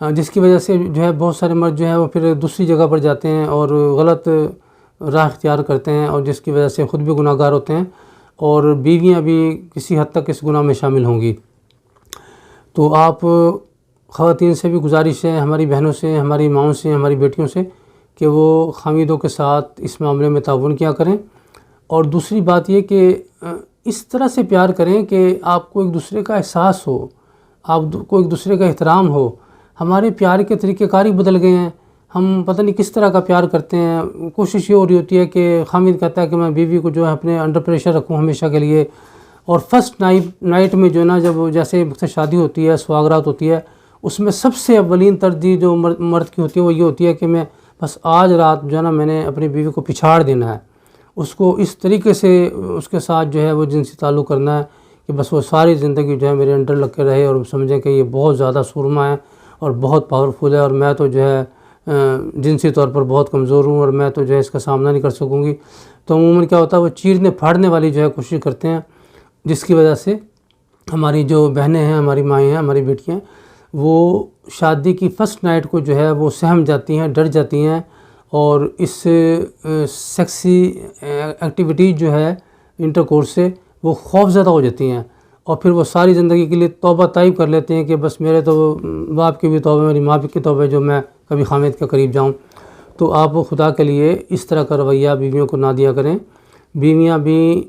جس کی وجہ سے جو ہے بہت سارے مرد جو ہیں وہ پھر دوسری جگہ پر جاتے ہیں اور غلط راہ اختیار کرتے ہیں، اور جس کی وجہ سے خود بھی گناہ گار ہوتے ہیں اور بیویاں بھی کسی حد تک اس گناہ میں شامل ہوں گی۔ تو آپ خواتین سے بھی گزارش ہے، ہماری بہنوں سے، ہماری ماؤں سے، ہماری بیٹیوں سے، کہ وہ خاوندوں کے ساتھ اس معاملے میں تعاون کیا کریں۔ اور دوسری بات یہ کہ اس طرح سے پیار کریں کہ آپ کو ایک دوسرے کا احساس ہو، آپ کو ایک دوسرے کا احترام ہو۔ ہمارے پیار کے طریقہ کار ہی بدل گئے ہیں، ہم پتہ نہیں کس طرح کا پیار کرتے ہیں۔ کوشش یہ ہو رہی ہوتی ہے کہ خاوند کہتا ہے کہ میں بیوی کو جو ہے اپنے انڈر پریشر رکھوں ہمیشہ کے لیے، اور فرسٹ نائٹ میں جو ہے نا، جب جیسے شادی ہوتی ہے، سواگرات ہوتی ہے، اس میں سب سے اولین ترجیح جو مرد کی ہوتی ہے وہ یہ ہوتی ہے کہ میں بس آج رات جو ہے نا میں نے اپنی بیوی کو پچھاڑ دینا ہے، اس کو اس طریقے سے اس کے ساتھ جو ہے وہ جنسی تعلق کرنا ہے کہ بس وہ ساری زندگی جو ہے میرے انڈر لگ کے رہے، اور سمجھیں کہ یہ بہت زیادہ سورما ہے اور بہت پاورفل ہے، اور میں تو جو ہے جنسی طور پر بہت کمزور ہوں، اور میں تو جو ہے اس کا سامنا نہیں کر سکوں گی۔ تو عموماً کیا ہوتا ہے، وہ چیرنے پھاڑنے والی جو ہے کوشش کرتے ہیں، جس کی وجہ سے ہماری جو بہنیں ہیں، ہماری مائیں ہیں، ہماری بیٹیاں، وہ شادی کی فرسٹ نائٹ کو جو ہے وہ سہم جاتی ہیں، ڈر جاتی ہیں، اور اس سیکسی ایکٹیویٹی جو ہے انٹر کورس سے وہ خوف زدہ ہو جاتی ہیں، اور پھر وہ ساری زندگی کے لیے توبہ طائب کر لیتے ہیں کہ بس میرے تو باپ کی بھی توبہ، میری ماں کی توبہ جو میں کبھی خاوند کے قریب جاؤں۔ تو آپ خدا کے لیے اس طرح کا رویہ بیویوں کو نہ دیا کریں۔ بیویاں بھی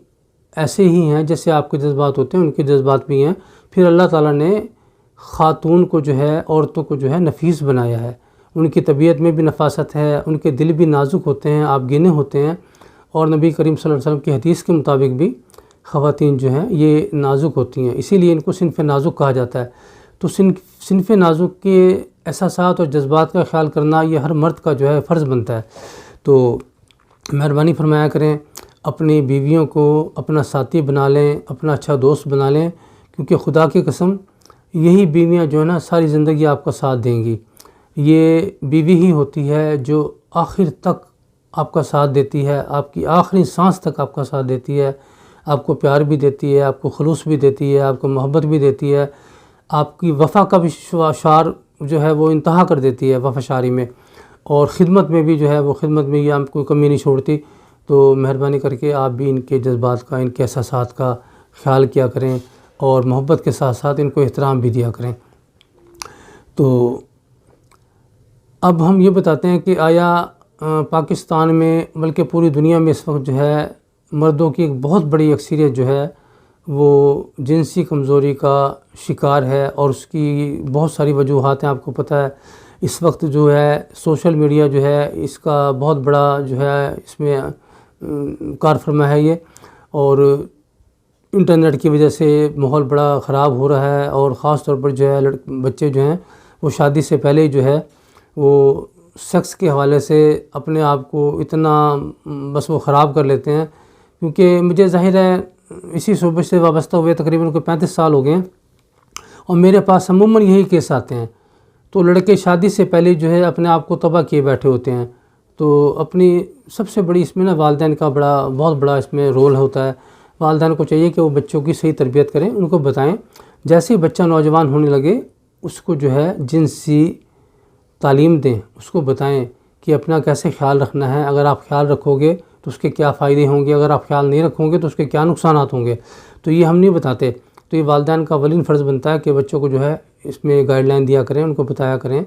ایسے ہی ہیں جیسے آپ کے جذبات ہوتے ہیں، ان کے جذبات بھی ہیں۔ پھر اللہ تعالیٰ نے خاتون کو جو ہے، عورتوں کو جو ہے نفیس بنایا ہے، ان کی طبیعت میں بھی نفاست ہے، ان کے دل بھی نازک ہوتے ہیں، آپ گنے ہوتے ہیں، اور نبی کریم صلی اللہ علیہ وسلم کی حدیث کے مطابق بھی خواتین جو ہیں یہ نازک ہوتی ہیں، اسی لیے ان کو صنف نازک کہا جاتا ہے۔ تو صنف نازک کے احساسات اور جذبات کا خیال کرنا یہ ہر مرد کا جو ہے فرض بنتا ہے۔ تو مہربانی فرمایا کریں، اپنی بیویوں کو اپنا ساتھی بنا لیں، اپنا اچھا دوست بنا لیں، کیونکہ خدا کی قسم یہی بیویاں جو ہے نا ساری زندگی آپ کا ساتھ دیں گی۔ یہ بیوی ہی ہوتی ہے جو آخر تک آپ کا ساتھ دیتی ہے، آپ کی آخری سانس تک آپ کا ساتھ دیتی ہے، آپ کو پیار بھی دیتی ہے، آپ کو خلوص بھی دیتی ہے، آپ کو محبت بھی دیتی ہے، آپ کی وفا کا بھی شعار جو ہے وہ انتہا کر دیتی ہے وفا شاری میں، اور خدمت میں بھی جو ہے وہ خدمت میں یہ آپ کوئی کمی نہیں چھوڑتی۔ تو مہربانی کر کے آپ بھی ان کے جذبات کا، ان کے احساسات کا خیال کیا کریں، اور محبت کے ساتھ ساتھ ان کو احترام بھی دیا کریں۔ تو اب ہم یہ بتاتے ہیں کہ آیا پاکستان میں بلکہ پوری دنیا میں اس وقت جو ہے مردوں کی ایک بہت بڑی اکثریت جو ہے وہ جنسی کمزوری کا شکار ہے، اور اس کی بہت ساری وجوہات ہیں، آپ کو پتہ ہے۔ اس وقت جو ہے سوشل میڈیا جو ہے اس کا بہت بڑا جو ہے اس میں کار فرما ہے یہ، اور انٹرنیٹ کی وجہ سے ماحول بڑا خراب ہو رہا ہے، اور خاص طور پر جو ہے بچے جو ہیں وہ شادی سے پہلے ہی جو ہے وہ سیکس کے حوالے سے اپنے آپ کو اتنا بس وہ خراب کر لیتے ہیں، کیونکہ مجھے ظاہر ہے اسی صوبے سے وابستہ ہوئے تقریباً کوئی 35 سال ہو گئے ہیں، اور میرے پاس عموماً یہی کیس آتے ہیں۔ تو لڑکے شادی سے پہلے جو ہے اپنے آپ کو تباہ کیے بیٹھے ہوتے ہیں۔ تو اپنی سب سے بڑی اس میں نا والدین کا بہت بڑا اس میں رول ہوتا ہے۔ والدین کو چاہیے کہ وہ بچوں کی صحیح تربیت کریں، ان کو بتائیں، جیسے ہی بچہ نوجوان ہونے لگے اس کو جو ہے جنسی تعلیم دیں، اس کو بتائیں کہ اپنا کیسے خیال رکھنا ہے، اگر آپ خیال رکھو گے تو اس کے کیا فائدے ہوں گے، اگر آپ خیال نہیں رکھو گے تو اس کے کیا نقصانات ہوں گے۔ تو یہ ہم نہیں بتاتے، تو یہ والدین کا اولین فرض بنتا ہے کہ بچوں کو جو ہے اس میں گائیڈ لائن دیا کریں، ان کو بتایا کریں،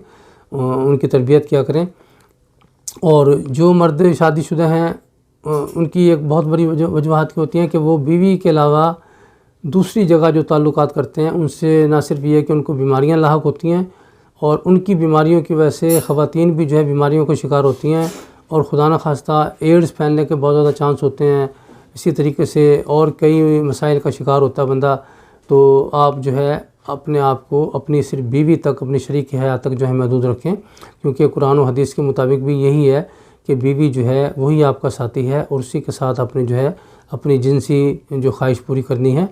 ان کی تربیت کیا کریں۔ اور جو مرد شادی شدہ ہیں ان کی ایک بہت بڑی وجوہات کی ہوتی ہیں کہ وہ بیوی کے علاوہ دوسری جگہ جو تعلقات کرتے ہیں ان سے نہ صرف یہ کہ ان کو بیماریاں لاحق ہوتی ہیں، اور ان کی بیماریوں کی وجہ سے خواتین بھی جو ہے بیماریوں کا شکار ہوتی ہیں، اور خدا نخواستہ ایڈز پھیلنے کے بہت زیادہ چانس ہوتے ہیں، اسی طریقے سے اور کئی مسائل کا شکار ہوتا ہے بندہ۔ تو آپ جو ہے اپنے آپ کو اپنی صرف بیوی تک، اپنی شریک حیات تک جو ہے محدود رکھیں، کیونکہ قرآن و حدیث کے مطابق بھی یہی ہے کہ بیوی جو ہے وہی آپ کا ساتھی ہے، اور اسی کے ساتھ اپنے جو ہے اپنی جنسی جو خواہش پوری کرنی ہے،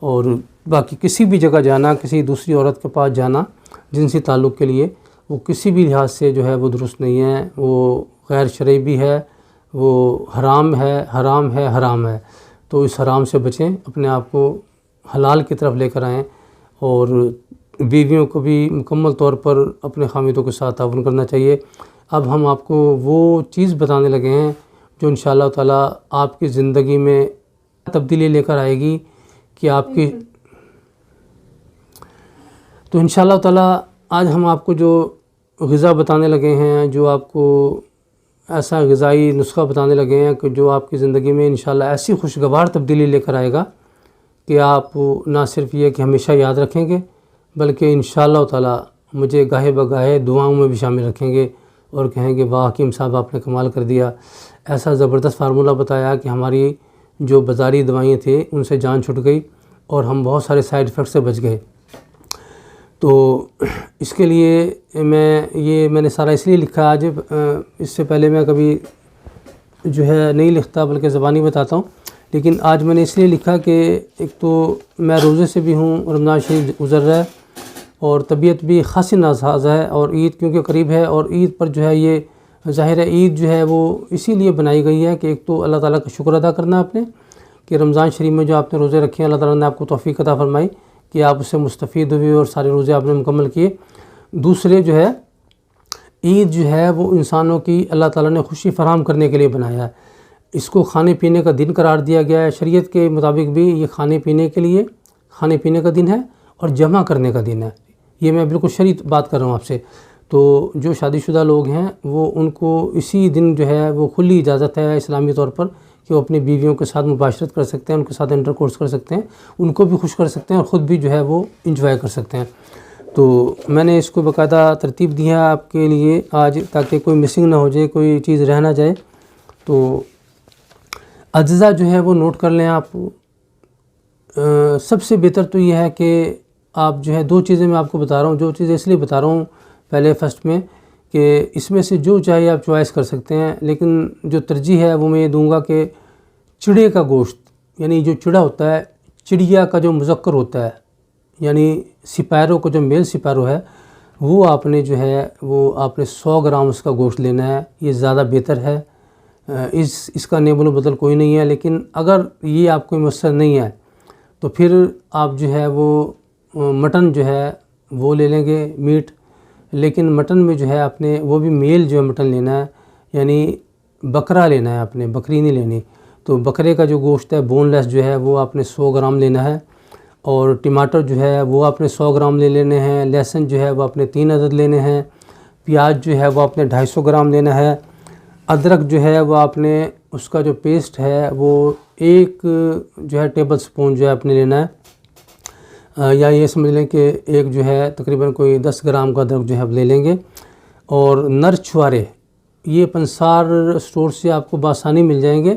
اور باقی کسی بھی جگہ جانا، کسی دوسری عورت کے پاس جانا جنسی تعلق کے لیے، وہ کسی بھی لحاظ سے جو ہے وہ درست نہیں ہے، وہ غیر شرعی بھی ہے، وہ حرام ہے، حرام ہے، حرام ہے۔ تو اس حرام سے بچیں، اپنے آپ کو حلال کی طرف لے کر آئیں، اور بیویوں کو بھی مکمل طور پر اپنے خاوندوں کے ساتھ تعاون کرنا چاہیے۔ اب ہم آپ کو وہ چیز بتانے لگے ہیں جو انشاءاللہ تعالیٰ آپ کی زندگی میں تبدیلی لے کر آئے گی کہ آپ کی تو انشاءاللہ تعالیٰ آج ہم آپ کو جو غذا بتانے لگے ہیں، جو آپ کو ایسا غذائی نسخہ بتانے لگے ہیں کہ جو آپ کی زندگی میں انشاءاللہ ایسی خوشگوار تبدیلی لے کر آئے گا کہ آپ نہ صرف یہ کہ ہمیشہ یاد رکھیں گے بلکہ انشاءاللہ تعالیٰ مجھے گاہے بگاہے دعاؤں میں بھی شامل رکھیں گے اور کہیں گے واہ حکیم صاحب آپ نے کمال کر دیا، ایسا زبردست فارمولہ بتایا کہ ہماری جو بازاری دوائیں تھیں ان سے جان چھٹ گئی اور ہم بہت سارے سائیڈ ایفیکٹ سے بچ گئے۔ تو اس کے لیے میں نے سارا اس لیے لکھا آج، اس سے پہلے میں کبھی جو ہے نہیں لکھتا بلکہ زبانی بتاتا ہوں، لیکن آج میں نے اس لیے لکھا کہ ایک تو میں روزے سے بھی ہوں، رمضان شریف گزر رہا ہے اور طبیعت بھی خاصی ناساز ہے، اور عید کیونکہ قریب ہے، اور عید پر جو ہے یہ ظاہر ہے عید جو ہے وہ اسی لیے بنائی گئی ہے کہ ایک تو اللہ تعالیٰ کا شکر ادا کرنا آپ نے کہ رمضان شریف میں جو آپ نے روزے رکھے ہیں اللہ تعالیٰ نے آپ کو توفیق عطا فرمائی کہ آپ اس سے مستفید ہوئے اور سارے روزے آپ نے مکمل کیے۔ دوسرے جو ہے عید جو ہے وہ انسانوں کی اللہ تعالیٰ نے خوشی فراہم کرنے کے لیے بنایا ہے، اس کو کھانے پینے کا دن قرار دیا گیا ہے، شریعت کے مطابق بھی یہ کھانے پینے کا دن ہے اور جمع کرنے کا دن ہے، یہ میں بالکل شرعی بات کر رہا ہوں آپ سے۔ تو جو شادی شدہ لوگ ہیں وہ ان کو اسی دن جو ہے وہ کھلی اجازت ہے اسلامی طور پر کہ وہ اپنی بیویوں کے ساتھ مباشرت کر سکتے ہیں، ان کے ساتھ انٹر کورس کر سکتے ہیں، ان کو بھی خوش کر سکتے ہیں اور خود بھی جو ہے وہ انجوائے کر سکتے ہیں۔ تو میں نے اس کو باقاعدہ ترتیب دی ہے آپ کے لیے آج تاکہ کوئی مسنگ نہ ہو جائے، کوئی چیز رہ نہ جائے۔ تو اجزاء جو ہے وہ نوٹ کر لیں آپ۔ سب سے بہتر تو یہ ہے کہ آپ جو ہے دو چیزیں میں آپ کو بتا رہا ہوں، جو چیزیں اس لیے بتا رہا ہوں پہلے فرسٹ میں کہ اس میں سے جو چاہیے آپ چوائس کر سکتے ہیں، لیکن جو ترجیح ہے وہ میں یہ دوں گا کہ چڑے کا گوشت، یعنی جو چڑا ہوتا ہے، چڑیا کا جو مذکر ہوتا ہے، یعنی سپیرو کا جو میل سپیرو ہے، وہ آپ نے جو ہے وہ آپ نے 100 گرام اس کا گوشت لینا ہے، یہ زیادہ بہتر ہے۔ اس کا نیب و بدل کوئی نہیں ہے، لیکن اگر یہ آپ کو میسر نہیں ہے تو پھر آپ جو ہے وہ مٹن جو ہے وہ لے لیں گے میٹ، لیکن مٹن میں جو ہے آپ نے وہ بھی میل جو ہے مٹن لینا ہے، یعنی بکرا لینا ہے، آپ نے بکری نہیں لینی۔ تو بکرے کا جو گوشت ہے بون لیس جو ہے وہ آپ نے 100 گرام لینا ہے، اور ٹماٹر جو ہے وہ آپ نے 100 گرام لے لینے ہیں، لہسن جو ہے وہ آپ نے 3 عدد لینے ہیں، پیاز جو ہے وہ آپ نے 250 گرام لینا ہے، ادرک جو ہے وہ آپ نے اس کا جو پیسٹ ہے وہ 1 جو ہے ٹیبل سپون جو ہے آپ نے لینا ہے، یا یہ سمجھ لیں کہ ایک جو ہے تقریباً کوئی 10 گرام کا ادرک جو ہے آپ لے لیں گے۔ اور نر چھوارے یہ پنسار سٹور سے آپ کو بآسانی مل جائیں گے،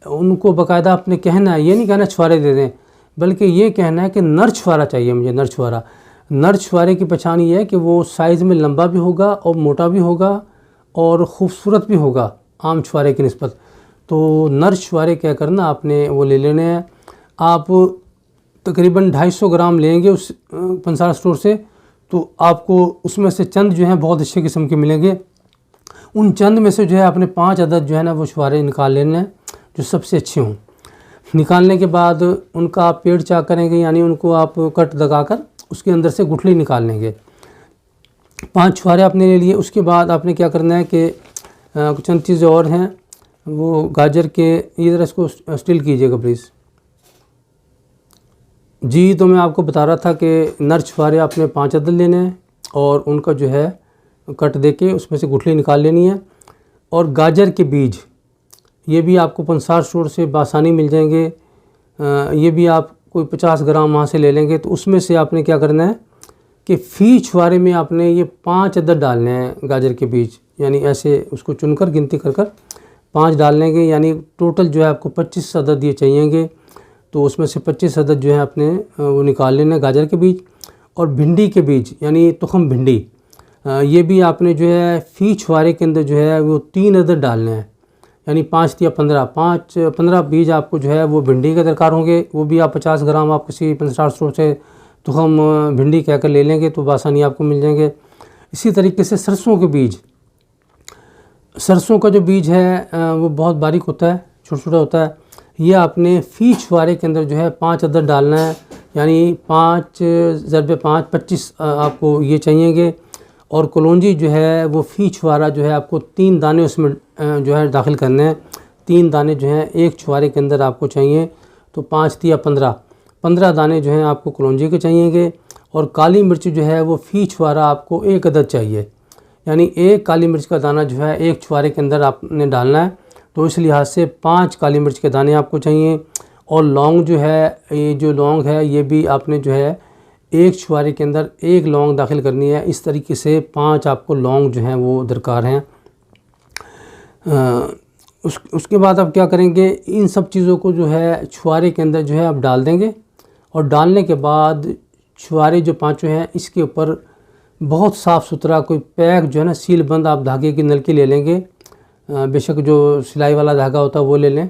ان کو باقاعدہ آپ نے کہنا ہے، یہ نہیں کہنا چھوارے دے دیں، بلکہ یہ کہنا ہے کہ نر چھوارا چاہیے مجھے، نر چھوارا۔ نر چھوارے کی پہچان یہ ہے کہ وہ سائز میں لمبا بھی ہوگا اور موٹا بھی ہوگا اور خوبصورت بھی ہوگا عام چھوارے کی نسبت۔ تو نر چھوارے کیا کرنا آپ نے وہ لے لینے ہیں، آپ تقریباً 250 گرام لیں گے اس پنسار سٹور سے، تو آپ کو اس میں سے چند جو ہیں بہت اچھے قسم کے ملیں گے، ان چند میں سے جو ہے آپ نے 5 عدد جو ہے نا وہ چھوارے نکال لینے ہیں جو سب سے اچھے ہوں۔ نکالنے کے بعد ان کا آپ پیڑ چاک کریں گے، یعنی ان کو آپ کٹ دگا کر اس کے اندر سے گٹھلی نکال لیں گے۔ 5 چھوارے آپ نے لے لیے۔ اس کے بعد آپ نے کیا کرنا ہے کہ چند چیزیں اور ہیں، وہ گاجر کے، یہ ذرا اس کو اسٹیل کیجیے گا پلیز جی۔ تو میں آپ کو بتا رہا تھا کہ نر چھوارے آپ نے 5 عدد لینے ہیں اور ان کا جو ہے کٹ دے کے اس میں سے گٹھلی نکال لینی ہے۔ اور گاجر کے بیج یہ بھی آپ کو پنسار سٹور سے بآسانی مل جائیں گے، یہ بھی آپ کوئی 50 گرام وہاں سے لے لیں گے۔ تو اس میں سے آپ نے کیا کرنا ہے کہ فی چھوارے میں آپ نے یہ 5 عدد ڈالنے ہیں گاجر کے بیج، یعنی ایسے اس کو چن کر گنتی کر 5 ڈال لیں گے، یعنی ٹوٹل جو ہے آپ کو 25 عدد یہ چاہیے گے۔ تو اس میں سے 25 عدد جو ہے آپ نے وہ نکال لینا ہے گاجر کے بیج۔ اور بھنڈی کے بیج یعنی تخم بھنڈی، یہ بھی آپ نے جو ہے فی چھوارے کے اندر جو ہے وہ 3 عدد ڈالنے ہیں، یعنی 5 یا 15 بیج آپ کو جو ہے وہ بھنڈی کے درکار ہوں گے، وہ بھی آپ 50 گرام آپ کسی پنسار سٹور سے تخم بھنڈی کہہ کر لے لیں گے تو بآسانی آپ کو مل جائیں گے۔ اسی طریقے سے سرسوں کے بیج، سرسوں کا جو بیج ہے وہ بہت باریک ہوتا ہے، چھوٹا چھوٹا ہوتا ہے، یہ آپ نے فی چھوارے کے اندر جو ہے 5 عدد ڈالنا ہے یعنی 5 ضرب 5 25 آپ کو یہ چاہیے گے. اور کلونجی جو ہے وہ فی چھوارا جو ہے آپ کو 3 دانے اس میں جو ہے داخل کرنے ہیں. 3 دانے جو ہیں ایک چھوارے کے اندر آپ کو چاہیے. تو 5 تیا 15 دانے جو ہیں آپ کو کلونجی کے چاہیے گے. اور کالی مرچ جو ہے وہ فی چھوارا آپ کو 1 عدد چاہیے. یعنی ایک کالی مرچ کا دانہ جو ہے ایک چھوارے کے اندر آپ نے ڈالنا ہے. تو اس لحاظ سے 5 کالی مرچ کے دانے آپ کو چاہیے. اور لونگ جو ہے، یہ جو لونگ ہے یہ بھی آپ نے جو ہے ایک چھوارے کے اندر ایک لونگ داخل کرنی ہے. اس طریقے سے 5 آپ کو لونگ جو ہیں وہ درکار ہیں. اس کے بعد آپ کیا کریں گے، ان سب چیزوں کو جو ہے چھوارے کے اندر جو ہے آپ ڈال دیں گے. اور ڈالنے کے بعد چھوارے جو 5 ہیں اس کے اوپر بہت صاف ستھرا کوئی پیک جو ہے نا سیل بند آپ دھاگے کی نلکی لے لیں گے. بے شک جو سلائی والا دھاگا ہوتا ہے وہ لے لیں.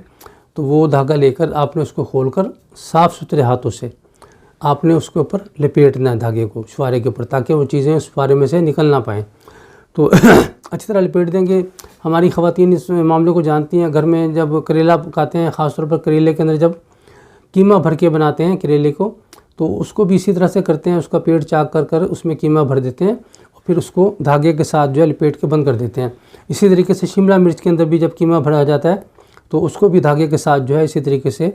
تو وہ دھاگا لے کر آپ نے اس کو کھول کر صاف ستھرے ہاتھوں سے آپ نے اس کے اوپر لپیٹنا ہے دھاگے کو چھوارے کے اوپر، تاکہ وہ چیزیں اس چھوارے میں سے نکل نہ پائیں. تو اچھی طرح لپیٹ دیں گے. ہماری خواتین اس معاملے کو جانتی ہیں. گھر میں جب کریلا پکاتے ہیں، خاص طور پر کریلے کے اندر جب قیمہ بھر کے بناتے ہیں کریلے کو، تو اس کو بھی اسی طرح سے کرتے ہیں. اس کا پیٹ چاک کر کر اس میں قیمہ بھر دیتے ہیں اور پھر اس کو دھاگے کے ساتھ جو ہے لپیٹ کے بند کر دیتے ہیں. اسی طریقے سے شملہ مرچ کے اندر بھی جب قیمہ بھرا جاتا ہے تو اس کو بھی دھاگے کے ساتھ جو ہے اسی طریقے سے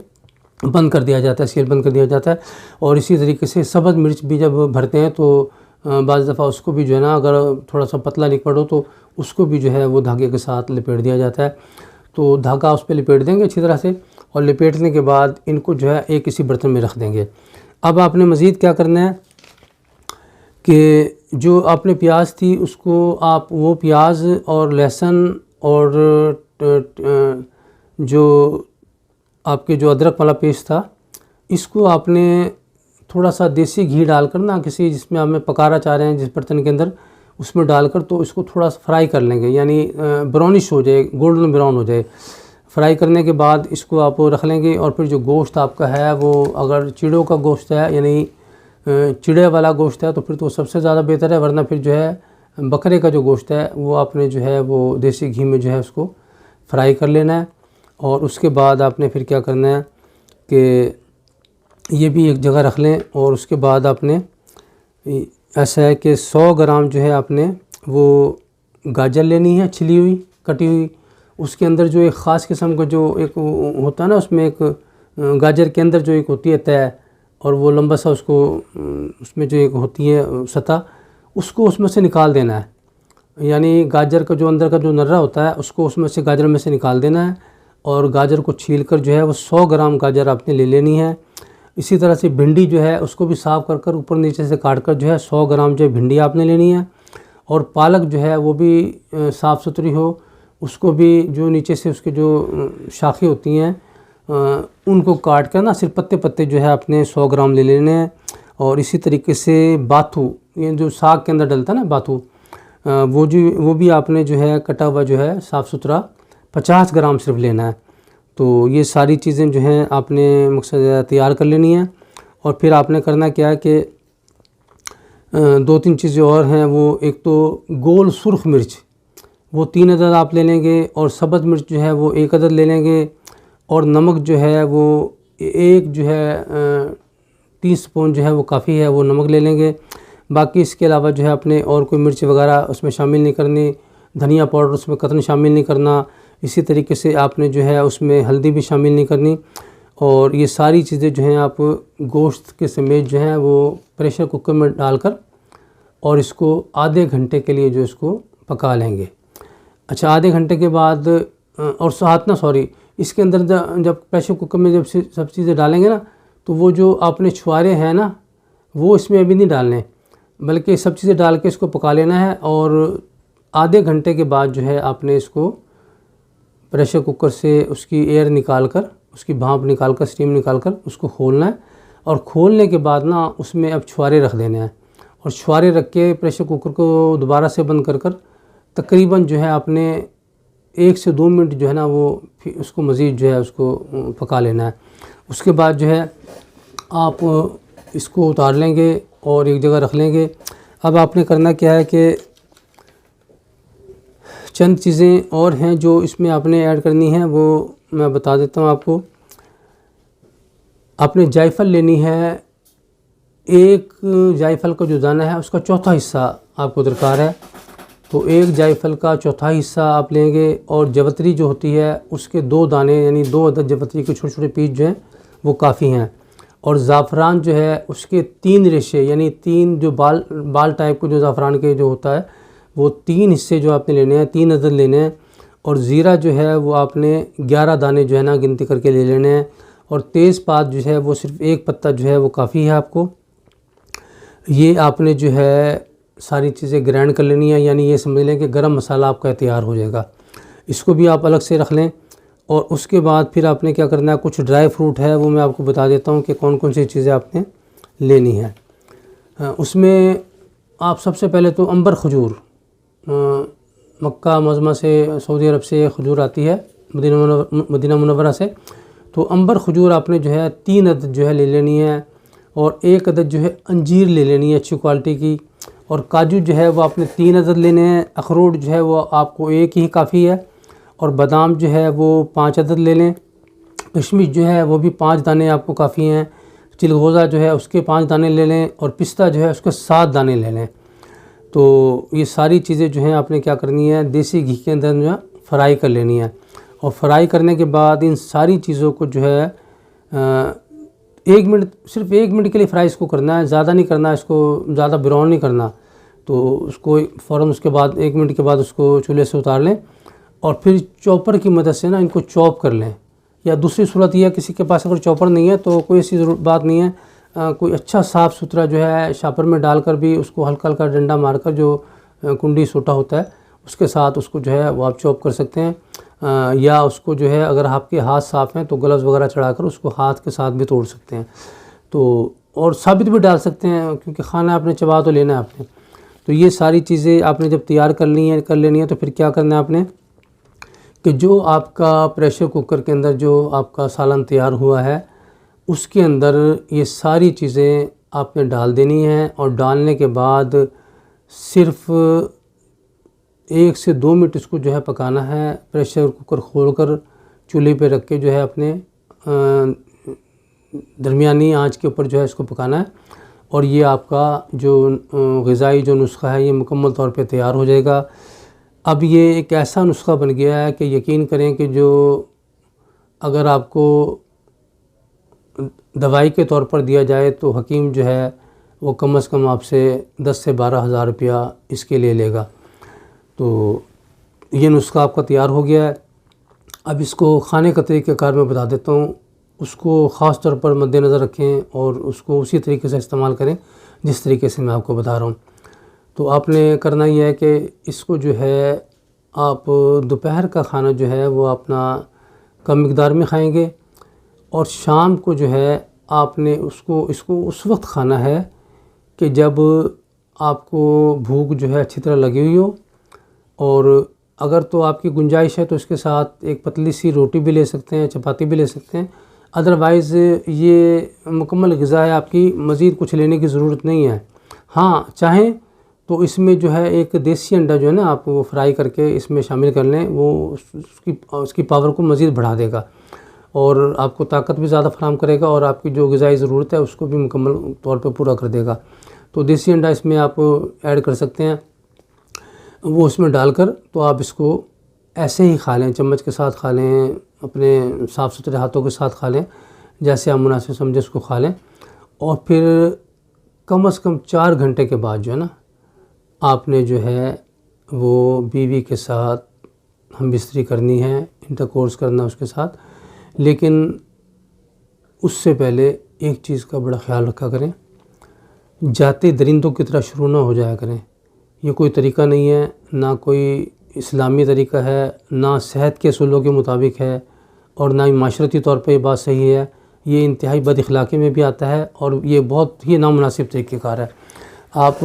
بند کر دیا جاتا ہے، سیل بند کر دیا جاتا ہے. اور اسی طریقے سے سبز مرچ بھی جب بھرتے ہیں تو بعض دفعہ اس کو بھی جو ہے نا اگر تھوڑا سا پتلا لکوڈ ہو تو اس کو بھی جو ہے وہ دھاگے کے ساتھ لپیٹ دیا جاتا ہے. تو دھاگا اس پہ لپیٹ دیں گے اچھی طرح سے. اور لپیٹنے کے بعد ان کو جو ہے ایک کسی برتن میں رکھ دیں گے. اب آپ نے مزید کیا کرنا ہے کہ جو آپ نے پیاز تھی اس کو آپ وہ پیاز اور لہسن اور جو آپ کے جو ادرک والا پیسٹ تھا اس کو آپ نے تھوڑا سا دیسی گھی ڈال کر نا کسی جس میں آپ میں پکانا چاہ رہے ہیں جس برتن کے اندر اس میں ڈال کر تو اس کو تھوڑا سا فرائی کر لیں گے. یعنی براؤنش ہو جائے، گولڈن براؤن ہو جائے. فرائی کرنے کے بعد اس کو آپ رکھ لیں گے. اور پھر جو گوشت آپ کا ہے وہ اگر چڑوں کا گوشت ہے یعنی چڑے والا گوشت ہے تو پھر تو سب سے زیادہ بہتر ہے. ورنہ پھر جو ہے بکرے کا جو گوشت ہے وہ آپ نے جو ہے وہ دیسی گھی میں جو ہے اس کو فرائی کر لینا ہے. اور اس کے بعد آپ نے پھر کیا کرنا ہے کہ یہ بھی ایک جگہ رکھ لیں. اور اس کے بعد آپ نے ایسا ہے کہ 100 گرام جو ہے آپ نے وہ گاجر لینی ہے چھلی ہوئی کٹی ہوئی. اس کے اندر جو ایک خاص قسم کا جو ایک ہوتا ہے نا اس میں ایک گاجر کے اندر جو ایک ہوتی ہے تہ اور وہ لمبا سا اس کو اس میں جو ایک ہوتی ہے سطح اس کو اس میں سے نکال دینا ہے. یعنی گاجر کا جو اندر کا جو نرہ ہوتا ہے اس کو اس میں سے گاجر میں سے نکال دینا ہے. اور گاجر کو چھیل کر جو ہے وہ 100 گرام گاجر آپ نے لے لینی ہے. اسی طرح سے بھنڈی جو ہے اس کو بھی صاف کر کر اوپر نیچے سے کاٹ کر جو ہے 100 گرام جو ہے بھنڈی آپ نے لینی ہے. اور پالک جو ہے وہ بھی صاف ستھری ہو، اس کو بھی جو نیچے سے اس کے جو شاخیں ہوتی ہیں ان کو کاٹ کر نا صرف پتے پتے جو ہے آپ نے 100 گرام لے لینے ہیں. اور اسی طریقے سے باتھو، یہ جو ساگ کے اندر ڈلتا ہے نا باتھو، وہ بھی آپ نے جو ہے کٹا ہوا جو ہے صاف ستھرا 50 گرام صرف لینا ہے. تو یہ ساری چیزیں جو ہیں آپ نے مقصد تیار کر لینی ہیں. اور پھر آپ نے کرنا کیا ہے کہ 2-3 چیزیں اور ہیں. وہ ایک تو گول سرخ مرچ وہ 3 عدد آپ لے لیں گے. اور سبز مرچ جو ہے وہ 1 عدد لے لیں گے. اور نمک جو ہے وہ ایک جو ہے ٹی سپون جو ہے وہ کافی ہے، وہ نمک لے لیں گے. باقی اس کے علاوہ جو ہے اپنے اور کوئی مرچ وغیرہ اس میں شامل نہیں کرنی. دھنیا پاؤڈر اس میں قطعاً شامل نہیں کرنا. اسی طریقے سے آپ نے جو ہے اس میں ہلدی بھی شامل نہیں کرنی. اور یہ ساری چیزیں جو ہیں آپ گوشت کے سمیت جو ہیں وہ پریشر کوکر میں ڈال کر اور اس کو آدھے گھنٹے کے لیے جو اس کو پکا لیں گے. اچھا آدھے گھنٹے کے بعد اور اس کے اندر جب پریشر کوکر میں جب سب چیزیں ڈالیں گے نا تو وہ جو آپ نے چھوارے ہیں نا وہ اس میں ابھی نہیں ڈالنے، بلکہ سب چیزیں ڈال کے اس کو پکا لینا ہے. اور آدھے گھنٹے کے بعد جو ہے آپ نے اس کو پریشر کوکر سے اس کی ایئر نکال کر، اس کی بھاپ نکال کر، اسٹیم نکال کر اس کو کھولنا ہے. اور کھولنے کے بعد نا اس میں اب چھوارے رکھ دینے ہیں. اور چھوارے رکھ کے پریشر کوکر کو دوبارہ سے بند کر کر تقریباً جو ہے آپ نے 1 سے 2 منٹ جو ہے نا وہ اس کو مزید جو ہے اس کو پکا لینا ہے. اس کے بعد جو ہے آپ اس کو اتار لیں گے اور ایک جگہ رکھ لیں گے. اب آپ نے کرنا کیا ہے کہ چند چیزیں اور ہیں جو اس میں آپ نے ایڈ کرنی ہیں، وہ میں بتا دیتا ہوں آپ کو. آپ نے جائفل لینی ہے ایک جائی پھل کا جو دانہ ہے اس کا چوتھا حصہ آپ کو درکار ہے، تو ایک جائی پھل کا چوتھا حصہ آپ لیں گے، اور جوتری جو ہوتی ہے اس کے 2 دانے یعنی 2 عدد جوتری کے چھوٹے چھوٹے پیس جو ہیں وہ کافی ہیں، اور زعفران جو ہے اس کے 3 ریشے یعنی 3 جو بال ٹائپ کو جو زعفران کے جو ہوتا ہے وہ 3 حصے جو آپ نے لینے ہیں، 3 عدد لینے ہیں، اور زیرہ جو ہے وہ آپ نے 11 دانے جو ہے نا گنتی کر کے لے لینے ہیں، اور تیز پات جو ہے وہ صرف 1 پتا جو ہے وہ کافی ہے آپ کو۔ یہ آپ نے جو ہے ساری چیزیں گرائنڈ کر لینی ہے، یعنی یہ سمجھ لیں کہ گرم مسالہ آپ کا تیار ہو جائے گا، اس کو بھی آپ الگ سے رکھ لیں۔ اور اس کے بعد پھر آپ نے کیا کرنا ہے، کچھ ڈرائی فروٹ ہے وہ میں آپ کو بتا دیتا ہوں کہ کون کون سی چیزیں آپ نے لینی ہے۔ اس میں آپ سب سے پہلے تو عنبر کھجور، مکہ معظمہ سے سعودی عرب سے کھجور آتی ہے، مدینہ منورہ سے، تو عنبر کھجور آپ نے جو ہے 3 عدد جو ہے لے لینی ہے، اور 1 عدد جو ہے انجیر لے لینی ہے اچھی کوالٹی کی، اور کاجو جو ہے وہ آپ نے 3 عدد لینے ہیں، اخروٹ جو ہے وہ آپ کو 1 ہی کافی ہے، اور بادام جو ہے وہ 5 عدد لے لیں، کشمش جو ہے وہ بھی 5 دانے آپ کو کافی ہیں، چلغوزہ جو ہے اس کے 5 دانے لے لیں، اور پستہ جو ہے اس کے 7 دانے لے لیں۔ تو یہ ساری چیزیں جو ہیں آپ نے کیا کرنی ہے، دیسی گھی کے اندر جو ہے فرائی کر لینی ہے، اور فرائی کرنے کے بعد ان ساری چیزوں کو جو ہے 1 منٹ، صرف 1 منٹ کے لیے فرائی اس کو کرنا ہے، زیادہ نہیں کرنا، اس کو زیادہ براؤن نہیں کرنا، تو اس کو فوراً اس کے بعد 1 منٹ کے بعد اس کو چولہے سے اتار لیں، اور پھر چاپر کی مدد سے نا ان کو چاپ کر لیں، یا دوسری صورت یہ ہے کسی کے پاس اگر چاپر نہیں ہے تو کوئی ایسی بات نہیں ہے، کوئی اچھا صاف ستھرا جو ہے شاپر میں ڈال کر بھی اس کو ہلکا ہلکا ڈنڈا مار کر جو کنڈی سوٹا ہوتا ہے اس کے ساتھ اس کو جو ہے وہ آپ چاپ کر سکتے ہیں، یا اس کو جو ہے اگر آپ کے ہاتھ صاف ہیں تو گلوز وغیرہ چڑھا کر اس کو ہاتھ کے ساتھ بھی توڑ سکتے ہیں، تو اور ثابت بھی ڈال سکتے ہیں کیونکہ کھانا آپ نے چبا تو لینا ہے آپ نے۔ تو یہ ساری چیزیں آپ نے جب تیار کر لینی ہے تو پھر کیا کرنا ہے آپ نے کہ جو آپ کا پریشر کوکر کے اندر جو آپ کا سالن تیار ہوا ہے اس کے اندر یہ ساری چیزیں آپ نے ڈال دینی ہیں، اور ڈالنے کے بعد صرف 1 سے 2 منٹ اس کو جو ہے پکانا ہے، پریشر کوکر کھول کر چولہے پہ رکھ کے جو ہے اپنے درمیانی آنچ کے اوپر جو ہے اس کو پکانا ہے، اور یہ آپ کا جو غذائی جو نسخہ ہے یہ مکمل طور پہ تیار ہو جائے گا۔ اب یہ ایک ایسا نسخہ بن گیا ہے کہ یقین کریں کہ جو اگر آپ کو دوائی کے طور پر دیا جائے تو حکیم جو ہے وہ کم از کم آپ سے 10 سے 12 ہزار روپیہ اس کے لیے لے گا۔ تو یہ نسخہ آپ کا تیار ہو گیا ہے۔ اب اس کو کھانے کا طریقہ کار میں بتا دیتا ہوں، اس کو خاص طور پر مد نظر رکھیں اور اس کو اسی طریقے سے استعمال کریں جس طریقے سے میں آپ کو بتا رہا ہوں۔ تو آپ نے کرنا یہ ہے کہ اس کو جو ہے آپ دوپہر کا کھانا جو ہے وہ اپنا کم مقدار میں کھائیں گے، اور شام کو جو ہے آپ نے اس کو اس وقت کھانا ہے کہ جب آپ کو بھوک جو ہے اچھی طرح لگی ہوئی ہو، اور اگر تو آپ کی گنجائش ہے تو اس کے ساتھ ایک پتلی سی روٹی بھی لے سکتے ہیں، چپاتی بھی لے سکتے ہیں، ادروائز یہ مکمل غذا ہے، آپ کی مزید کچھ لینے کی ضرورت نہیں ہے۔ ہاں چاہیں تو اس میں جو ہے ایک دیسی انڈا جو ہے نا آپ وہ فرائی کر کے اس میں شامل کر لیں، وہ اس کی پاور کو مزید بڑھا دے گا اور آپ کو طاقت بھی زیادہ فراہم کرے گا، اور آپ کی جو غذائی ضرورت ہے اس کو بھی مکمل طور پہ پورا کر دے گا۔ تو دیسی انڈا اس میں آپ ایڈ کر سکتے ہیں، وہ اس میں ڈال کر تو آپ اس کو ایسے ہی کھا لیں، چمچ کے ساتھ کھا لیں، اپنے صاف ستھرے ہاتھوں کے ساتھ کھا لیں، جیسے آپ مناسب سمجھے اس کو کھا لیں، اور پھر کم از کم 4 گھنٹے کے بعد جو ہے نا آپ نے جو ہے وہ بیوی کے ساتھ ہم بستری کرنی ہے، انٹرکورس کرنا اس کے ساتھ، لیکن اس سے پہلے ایک چیز کا بڑا خیال رکھا کریں، جاتے درندوں کی طرح شروع نہ ہو جایا کریں۔ یہ کوئی طریقہ نہیں ہے، نہ کوئی اسلامی طریقہ ہے، نہ صحت کے اصولوں کے مطابق ہے، اور نہ ہی معاشرتی طور پہ یہ بات صحیح ہے۔ یہ انتہائی بد اخلاقی میں بھی آتا ہے، اور یہ بہت ہی نامناسب طریقہ کار ہے۔ آپ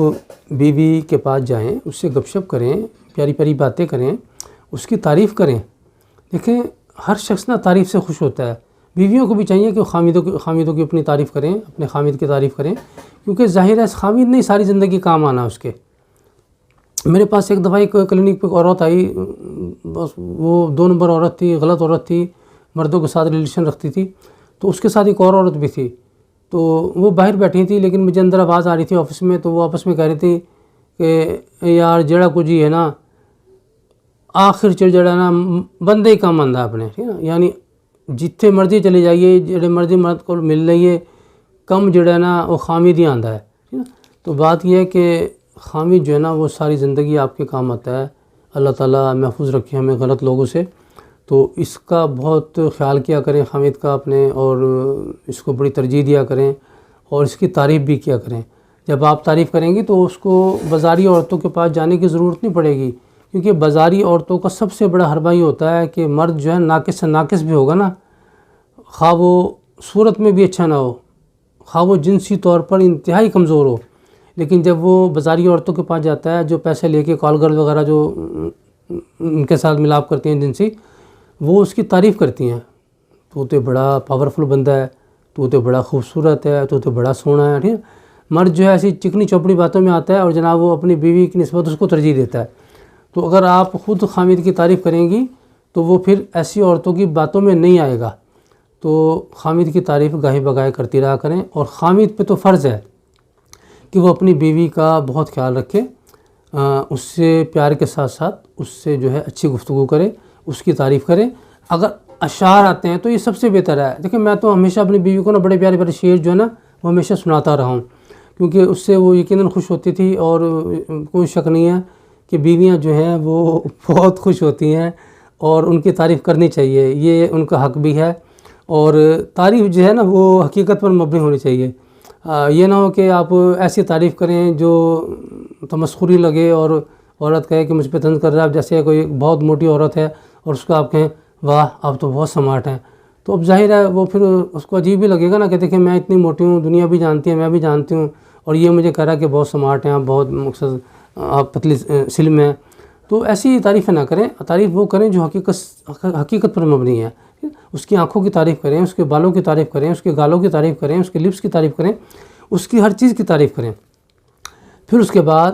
بیوی کے پاس جائیں، اس سے گپ شپ کریں، پیاری پیاری باتیں کریں، اس کی تعریف کریں۔ دیکھیں ہر شخص نا تعریف سے خوش ہوتا ہے، بیویوں کو بھی چاہیے کہ خامیدوں کی اپنی تعریف کریں، اپنے خامد کی تعریف کریں، کیونکہ ظاہر ہے خامد نہیں ساری زندگی کام آنا اس کے۔ میرے پاس ایک دفعہ ایک کلینک پہ ایک عورت آئی، بس وہ 2 نمبر عورت تھی، غلط عورت تھی، مردوں کے ساتھ ریلیشن رکھتی تھی، تو اس کے ساتھ ایک اور عورت بھی تھی، تو وہ باہر بیٹھی تھی لیکن مجھے اندر آواز آ رہی تھی آفس میں، تو وہ آپس میں کہہ رہی تھی کہ یار جڑا کچھ ہی ہے نا آخر چ جڑا نا بندے ہی کم آتا اپنے، ٹھیک ہے نا، یعنی جتنے مرضی چلے جائیے، جڑے مرضی مرد کو مل رہیے، کم جڑا ہے نا وہ خامد ہی آتا ہے، ٹھیک ہے۔ تو بات یہ ہے کہ خامد جو ہے نا وہ ساری زندگی آپ کے کام آتا ہے۔ اللہ تعالیٰ محفوظ رکھے ہمیں غلط لوگوں سے، تو اس کا بہت خیال کیا کریں خامد کا اپنے، اور اس کو بڑی ترجیح دیا کریں اور اس کی تعریف بھی کیا کریں۔ جب آپ تعریف کریں گی تو اس کو بازاری عورتوں کے پاس جانے کی ضرورت نہیں پڑے گی، کیونکہ بازاری عورتوں کا سب سے بڑا حربہ یہ ہوتا ہے کہ مرد جو ہے ناقص سے ناقص بھی ہوگا نا، خواہ وہ صورت میں بھی اچھا نہ ہو، خواہ وہ جنسی طور پر انتہائی کمزور ہو، لیکن جب وہ بازاری عورتوں کے پاس جاتا ہے جو پیسے لے کے کال گرل وغیرہ جو ان کے ساتھ ملاپ کرتی ہیں جنسی، وہ اس کی تعریف کرتی ہیں، تو بڑا پاورفل بندہ ہے، تو بڑا خوبصورت ہے، تو بڑا سونا ہے، ٹھیک ہے۔ مرد جو ہے ایسی چکنی چوپڑی باتوں میں آتا ہے اور جناب وہ اپنی بیوی کی نسبت اس کو ترجیح دیتا ہے۔ تو اگر آپ خود خامد کی تعریف کریں گی تو وہ پھر ایسی عورتوں کی باتوں میں نہیں آئے گا۔ تو خامد کی تعریف گاہے بگاہے کرتی رہا کریں، اور خامد پہ تو فرض ہے کہ وہ اپنی بیوی کا بہت خیال رکھے، اس سے پیار کے ساتھ ساتھ اس سے جو ہے اچھی گفتگو کرے، اس کی تعریف کرے۔ اگر اشعار آتے ہیں تو یہ سب سے بہتر ہے۔ دیکھیں میں تو ہمیشہ اپنی بیوی کو نا بڑے پیارے پیارے شعر جو ہے نا وہ ہمیشہ سناتا رہا ہوں، کیونکہ اس سے وہ یقیناً خوش ہوتی تھی، اور کوئی شک نہیں ہے کہ بیویاں جو ہیں وہ بہت خوش ہوتی ہیں اور ان کی تعریف کرنی چاہیے، یہ ان کا حق بھی ہے، اور تعریف جو ہے نا وہ حقیقت پر مبنی ہونی چاہیے۔ یہ نہ ہو کہ آپ ایسی تعریف کریں جو تمسخری لگے اور عورت کہے کہ مجھ پہ طنز کر رہا ہے، جیسے کوئی بہت موٹی عورت ہے اور اس کو آپ کہیں واہ آپ تو بہت سمارٹ ہیں، تو اب ظاہر ہے وہ پھر اس کو عجیب بھی لگے گا نا کہ دیکھیں میں اتنی موٹی ہوں، دنیا بھی جانتی ہے، میں بھی جانتی ہوں، اور یہ مجھے کہہ رہا ہے کہ بہت سمارٹ ہیں آپ، بہت مقصد آپ پتلی سلم ہیں۔ تو ایسی تعریفیں نہ کریں، تعریف وہ کریں جو حقیقت پر مبنی ہے۔ اس کی آنکھوں کی تعریف کریں، اس کے بالوں کی تعریف کریں، اس کے گالوں کی تعریف کریں، اس کے لپس کی تعریف کریں، اس کی ہر چیز کی تعریف کریں۔ پھر اس کے بعد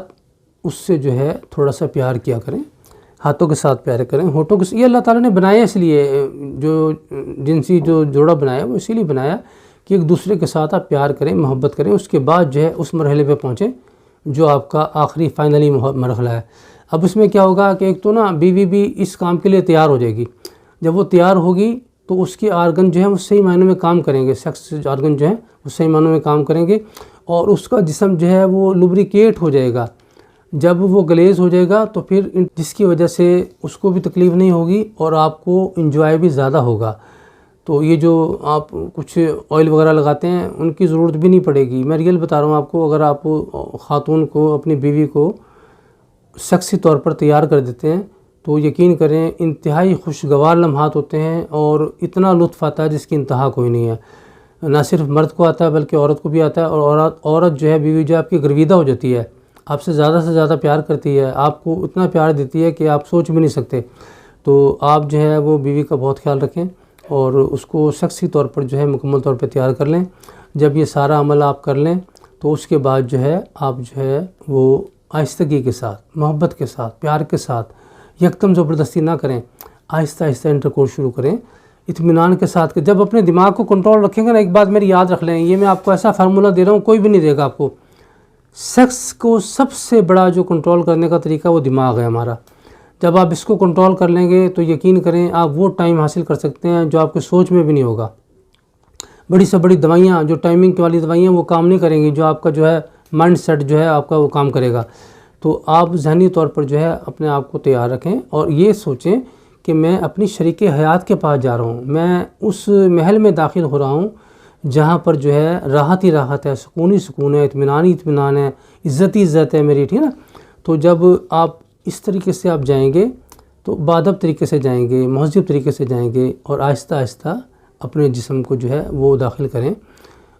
اس سے جو ہے تھوڑا سا پیار کیا کریں، ہاتھوں کے ساتھ پیار کریں، ہونٹوں کے، یہ اللہ تعالیٰ نے بنایا اس لیے، جو جنسی جو جوڑا بنایا وہ اسی لیے بنایا کہ ایک دوسرے کے ساتھ آپ پیار کریں، محبت کریں، اس کے بعد جو ہے اس مرحلے پہ پہنچیں جو آپ کا آخری فائنلی مرحلہ ہے۔ اب اس میں کیا ہوگا کہ ایک تو نا بیوی بھی اس کام کے لیے تیار ہو جائے گی، جب وہ تیار ہوگی تو اس کے آرگن جو ہے وہ صحیح معنوں میں کام کریں گے، سیکس آرگن جو ہیں وہ صحیح معنوں میں کام کریں گے، اور اس کا جسم جو ہے وہ لوبریکیٹ ہو جائے گا۔ جب وہ گلیز ہو جائے گا تو پھر جس کی وجہ سے اس کو بھی تکلیف نہیں ہوگی اور آپ کو انجوائے بھی زیادہ ہوگا۔ تو یہ جو آپ کچھ آئل وغیرہ لگاتے ہیں ان کی ضرورت بھی نہیں پڑے گی، میں ریئل بتا رہا ہوں آپ کو۔ اگر آپ خاتون کو، اپنی بیوی کو سیکسی طور پر تیار کر دیتے ہیں تو یقین کریں انتہائی خوشگوار لمحات ہوتے ہیں، اور اتنا لطف آتا ہے جس کی انتہا کوئی نہیں ہے۔ نہ صرف مرد کو آتا ہے بلکہ عورت کو بھی آتا ہے، اور عورت جو ہے، بیوی جو ہے آپ کی گرویدہ ہو جاتی ہے، آپ سے زیادہ پیار کرتی ہے، آپ کو اتنا پیار دیتی ہے کہ آپ سوچ بھی نہیں سکتے۔ تو آپ جو ہے وہ بیوی کا بہت خیال رکھیں اور اس کو سیکسی طور پر جو ہے مکمل طور پہ تیار کر لیں۔ جب یہ سارا عمل آپ کر لیں تو اس کے بعد جو ہے آپ جو ہے وہ آہستگی کے ساتھ، محبت کے ساتھ، پیار کے ساتھ، یکدم زبردستی نہ کریں، آہستہ آہستہ انٹرکورس شروع کریں اطمینان کے ساتھ۔ کہ جب اپنے دماغ کو کنٹرول رکھیں گے نا، ایک بات میری یاد رکھ لیں، یہ میں آپ کو ایسا فارمولہ دے رہا ہوں کوئی بھی نہیں دے گا آپ کو، سیکس کو سب سے بڑا جو کنٹرول کرنے کا طریقہ وہ دماغ ہے ہمارا۔ جب آپ اس کو کنٹرول کر لیں گے تو یقین کریں آپ وہ ٹائم حاصل کر سکتے ہیں جو آپ کی سوچ میں بھی نہیں ہوگا۔ بڑی سے بڑی دوائیاں، جو ٹائمنگ والی دوائیاں، وہ کام نہیں کریں گی، جو آپ کا جو ہے مائنڈ سیٹ جو ہے آپ کا وہ کام کرے گا۔ تو آپ ذہنی طور پر جو ہے اپنے آپ کو تیار رکھیں اور یہ سوچیں کہ میں اپنی شریک حیات کے پاس جا رہا ہوں، میں اس محل میں داخل ہو رہا ہوں جہاں پر جو ہے راحت ہی راحت ہے، سکون ہی سکون ہے، اطمینان ہی اطمینان ہے، عزت ہی عزت ہے میری، ٹھیک ہے نا۔ تو جب آپ اس طریقے سے آپ جائیں گے تو بادب طریقے سے جائیں گے، مہذب طریقے سے جائیں گے، اور آہستہ آہستہ اپنے جسم کو جو ہے وہ داخل کریں،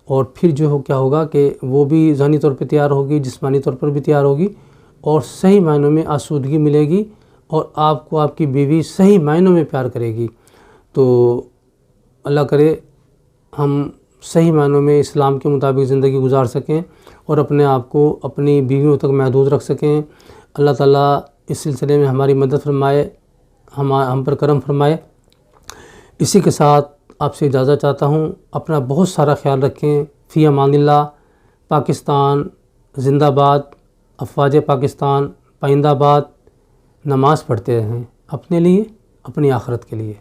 اور پھر جو کیا ہوگا کہ وہ بھی ذہنی طور پہ تیار ہوگی، جسمانی طور پر بھی تیار ہوگی، اور صحیح معنوں میں آسودگی ملے گی، اور آپ کو آپ کی بیوی صحیح معنوں میں پیار کرے گی۔ تو اللہ کرے ہم صحیح معنوں میں اسلام کے مطابق زندگی گزار سکیں اور اپنے آپ کو اپنی بیویوں تک محدود رکھ سکیں۔ اللہ تعالیٰ اس سلسلے میں ہماری مدد فرمائے، ہم پر کرم فرمائے۔ اسی کے ساتھ آپ سے اجازت چاہتا ہوں، اپنا بہت سارا خیال رکھیں، فی امان اللہ۔ پاکستان زندہ باد۔ افواج پاکستان پائندہ باد۔ نماز پڑھتے رہیں اپنے لیے، اپنی آخرت کے لیے۔